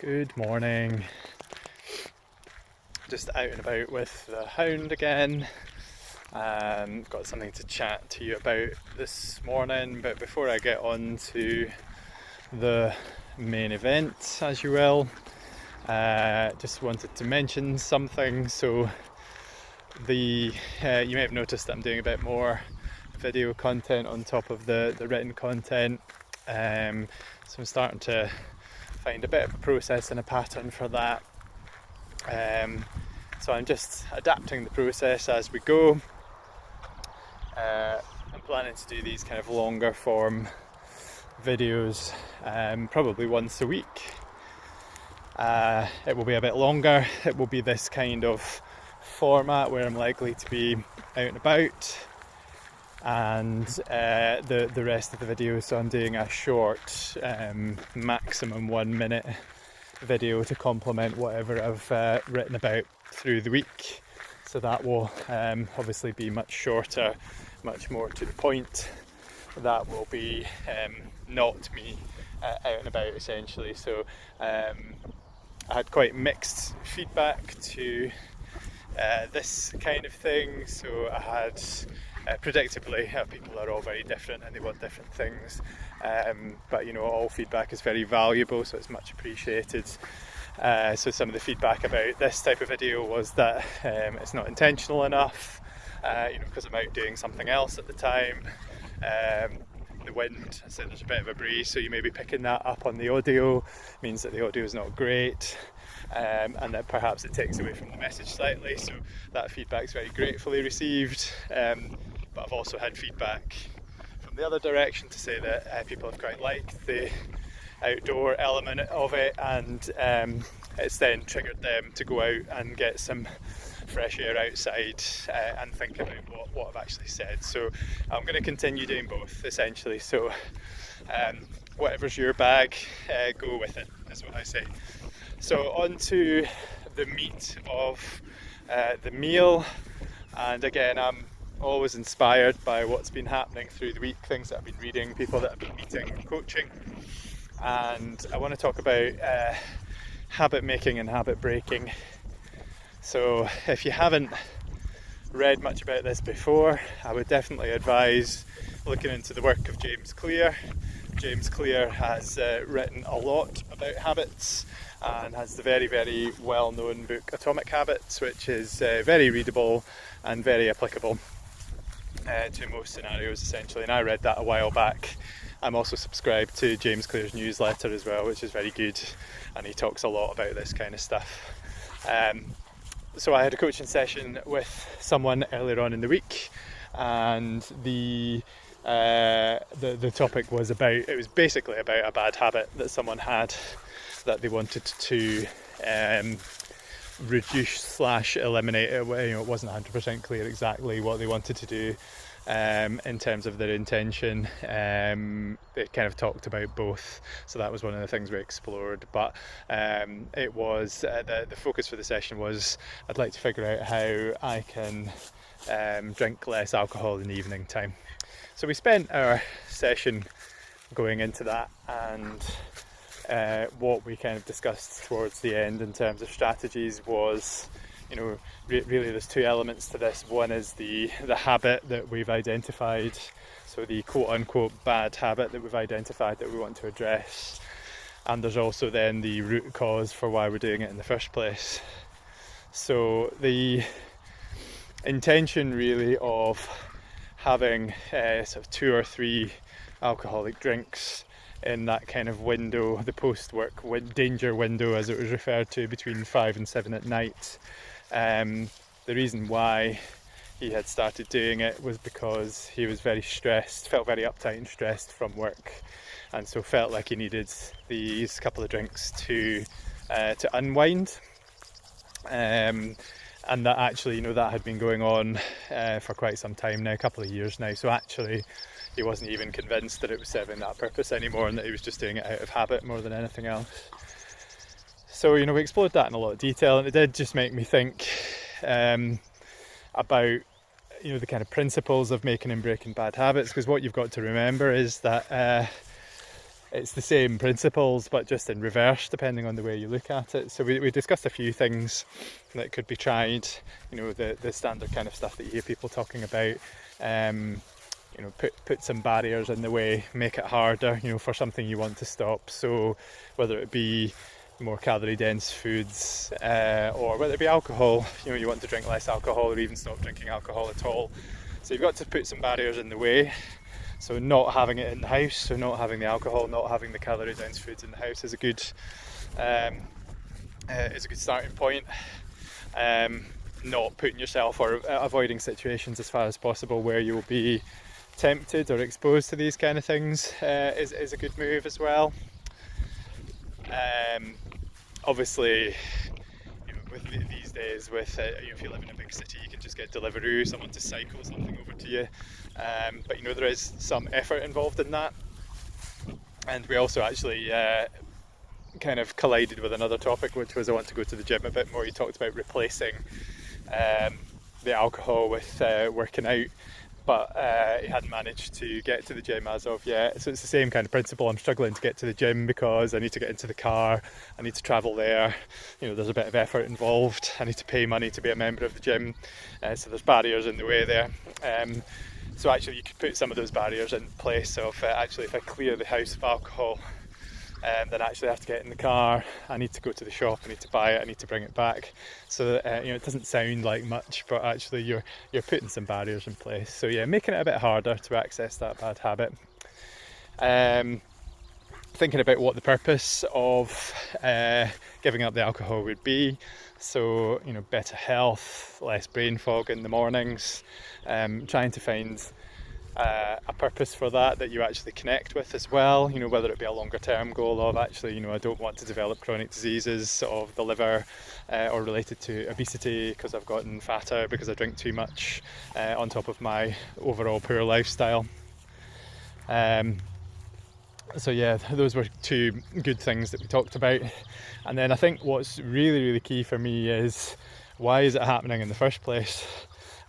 Good morning. Just out and about with the hound again. Got something to chat to you about this morning, but before I get on to the main event, as you will, just wanted to mention something. So you may have noticed that I'm doing a bit more video content on top of the written content. So I'm starting to find a bit of a process and a pattern for that. So I'm just adapting the process as we go. I'm planning to do these kind of longer form videos, probably once a week. It will be a bit longer. It will be this kind of format where I'm likely to be out and about, and the rest of the video, so I'm doing a short, maximum 1 minute video to complement whatever I've written about through the week. So that will obviously be much shorter, much more to the point. That will be not me out and about, essentially. So I had quite mixed feedback to this kind of thing. So I had predictably, people are all very different and they want different things, but all feedback is very valuable, so it's much appreciated. So some of the feedback about this type of video was that it's not intentional enough, because I'm out doing something else at the time. The wind, so there's a bit of a breeze, so you may be picking that up on the audio, means that the audio is not great, and that perhaps it takes away from the message slightly. So that feedback's very gratefully received. But I've also had feedback from the other direction to say that people have quite liked the outdoor element of it, and it's then triggered them to go out and get some fresh air outside and think about what I've actually said. So I'm going to continue doing both, essentially. So whatever's your bag, go with it, is what I say. So on to the meat of the meal, and again, I'm always inspired by what's been happening through the week, things that I've been reading, people that I've been meeting and coaching. And I want to talk about habit making and habit breaking. So if you haven't read much about this before, I would definitely advise looking into the work of James Clear. James Clear has written a lot about habits and has the very, very well-known book Atomic Habits, which is very readable and very applicable to most scenarios, essentially. And I read that a while back. I'm also subscribed to James Clear's newsletter as well, which is very good, and he talks a lot about this kind of stuff. So I had a coaching session with someone earlier on in the week, and the topic was basically about a bad habit that someone had that they wanted to reduce / eliminate. It wasn't 100% clear exactly what they wanted to do in terms of their intention. They kind of talked about both, so that was one of the things we explored. But it was the focus for the session was I'd like to figure out how I can drink less alcohol in the evening time. So we spent our session going into that, and what we kind of discussed towards the end in terms of strategies was, really there's two elements to this. One is the habit that we've identified, so the quote-unquote bad habit that we've identified that we want to address, and there's also then the root cause for why we're doing it in the first place. So the intention really of having sort of 2 or 3 alcoholic drinks in that kind of window, the post-work danger window as it was referred to, between 5 and 7 at night. The reason why he had started doing it was because he was very stressed, felt very uptight and stressed from work, and so felt like he needed these couple of drinks to unwind. And that actually, that had been going on for quite some time now, a couple of years now. So actually, he wasn't even convinced that it was serving that purpose anymore, and that he was just doing it out of habit more than anything else. So, we explored that in a lot of detail, and it did just make me think about, the kind of principles of making and breaking bad habits, because what you've got to remember is that it's the same principles, but just in reverse, depending on the way you look at it. So we discussed a few things that could be tried, the standard kind of stuff that you hear people talking about. Put some barriers in the way, make it harder, for something you want to stop. So whether it be more calorie dense foods, or whether it be alcohol, you want to drink less alcohol or even stop drinking alcohol at all. So you've got to put some barriers in the way. So not having it in the house, so not having the alcohol, not having the calorie dense foods in the house is a good starting point. Not putting yourself or avoiding situations as far as possible where you'll be tempted or exposed to these kind of things is a good move as well. Obviously, with these days, if you live in a big city, you can just get Deliveroo, someone to cycle something over to you. But there is some effort involved in that. And we also actually kind of collided with another topic, which was I want to go to the gym a bit more. You talked about replacing the alcohol with working out, but he hadn't managed to get to the gym as of yet. So it's the same kind of principle. I'm struggling to get to the gym because I need to get into the car, I need to travel there, there's a bit of effort involved, I need to pay money to be a member of the gym, so there's barriers in the way there. So actually you could put some of those barriers in place of if I clear the house of alcohol, then I actually have to get in the car, I need to go to the shop, I need to buy it, I need to bring it back. So it doesn't sound like much, but actually you're putting some barriers in place. So yeah, making it a bit harder to access that bad habit. Thinking about what the purpose of giving up the alcohol would be. So better health, less brain fog in the mornings, trying to find a purpose for that you actually connect with as well, whether it be a longer term goal of actually, I don't want to develop chronic diseases of the liver or related to obesity because I've gotten fatter because I drink too much on top of my overall poor lifestyle. So yeah, those were two good things that we talked about. And then I think what's really, really key for me is, why is it happening in the first place?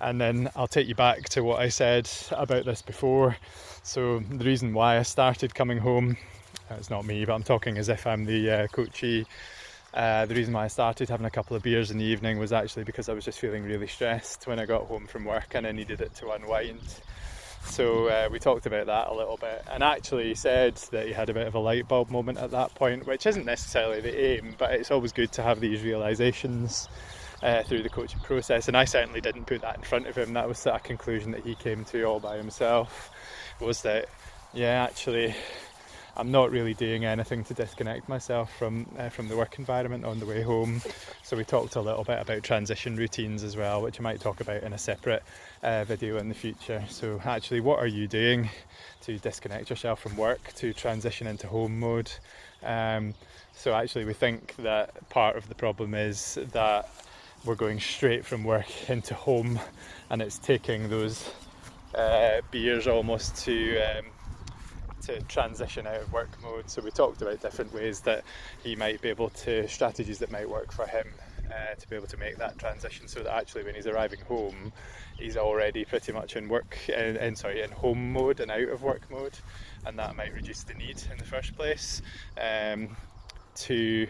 And then I'll take you back to what I said about this before. So the reason why I started coming home, it's not me, but I'm talking as if I'm the coachee. The reason why I started having a couple of beers in the evening was actually because I was just feeling really stressed when I got home from work and I needed it to unwind. So we talked about that a little bit, and actually said that he had a bit of a light bulb moment at that point, which isn't necessarily the aim, but it's always good to have these realisations through the coaching process. And I certainly didn't put that in front of him. That was a conclusion that he came to all by himself, was that actually I'm not really doing anything to disconnect myself from the work environment on the way home. So we talked a little bit about transition routines as well, which I might talk about in a separate video in the future. So actually, what are you doing to disconnect yourself from work, to transition into home mode? So actually we think that part of the problem is that we're going straight from work into home, and it's taking those beers almost to transition out of work mode. So we talked about different ways that he might be able to, strategies that might work for him to be able to make that transition, so that actually when he's arriving home, he's already pretty much in home mode and out of work mode, and that might reduce the need in the first place to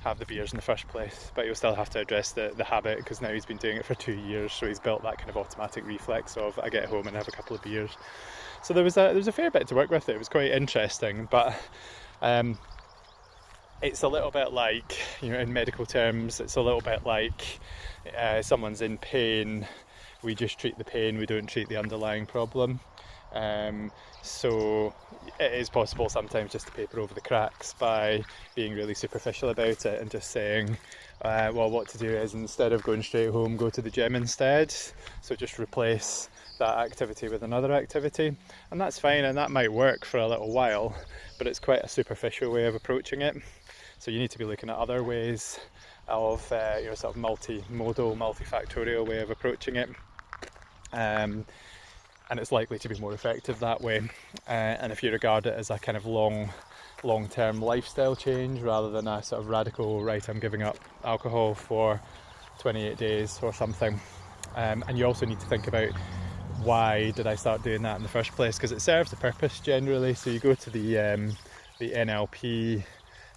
have the beers in the first place. But you'll still have to address the habit, because now he's been doing it for 2 years, so he's built that kind of automatic reflex of, I get home and have a couple of beers. So there was a fair bit to work with. It was quite interesting, but it's a little bit like, in medical terms, it's a little bit like someone's in pain, we just treat the pain, we don't treat the underlying problem. So it is possible sometimes just to paper over the cracks by being really superficial about it and just saying, well, what to do is, instead of going straight home, go to the gym instead. So just replace that activity with another activity, and that's fine, and that might work for a little while, but it's quite a superficial way of approaching it. So you need to be looking at other ways of sort of multimodal, multifactorial way of approaching it, and it's likely to be more effective that way. And if you regard it as a kind of long-term lifestyle change rather than a sort of radical, right, I'm giving up alcohol for 28 days or something, and you also need to think about, why did I start doing that in the first place? Because it serves a purpose generally. So you go to the the NLP,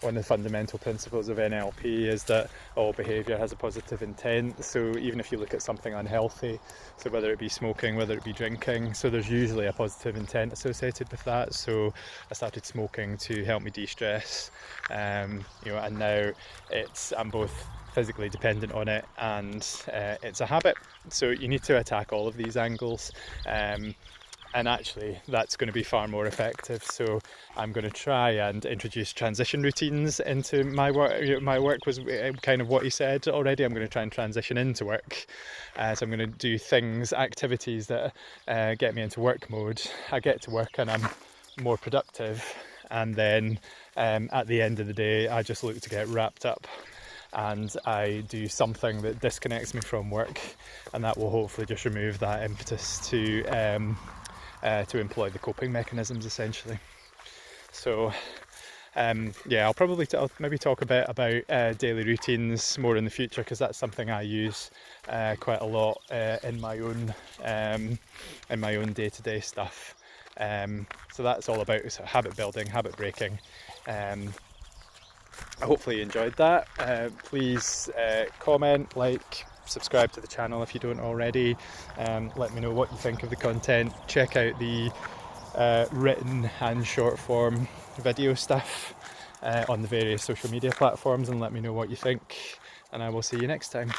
one of the fundamental principles of NLP is that all behaviour has a positive intent. So even if you look at something unhealthy, so whether it be smoking, whether it be drinking, so there's usually a positive intent associated with that. So I started smoking to help me de-stress, and now I'm both physically dependent on it and it's a habit. So you need to attack all of these angles. And actually that's going to be far more effective. So I'm going to try and introduce transition routines into my work. My work was kind of what he said already. I'm going to try and transition into work. So I'm going to do activities that get me into work mode. I get to work and I'm more productive, and then at the end of the day I just look to get wrapped up and I do something that disconnects me from work, and that will hopefully just remove that impetus to employ the coping mechanisms essentially. So I'll probably maybe talk a bit about daily routines more in the future, because that's something I use quite a lot in my own day-to-day stuff. So that's all about habit building, habit breaking. I hopefully you enjoyed that. Please comment, like, subscribe to the channel if you don't already. Let me know what you think of the content. Check out the written and short form video stuff on the various social media platforms, and let me know what you think, and I will see you next time.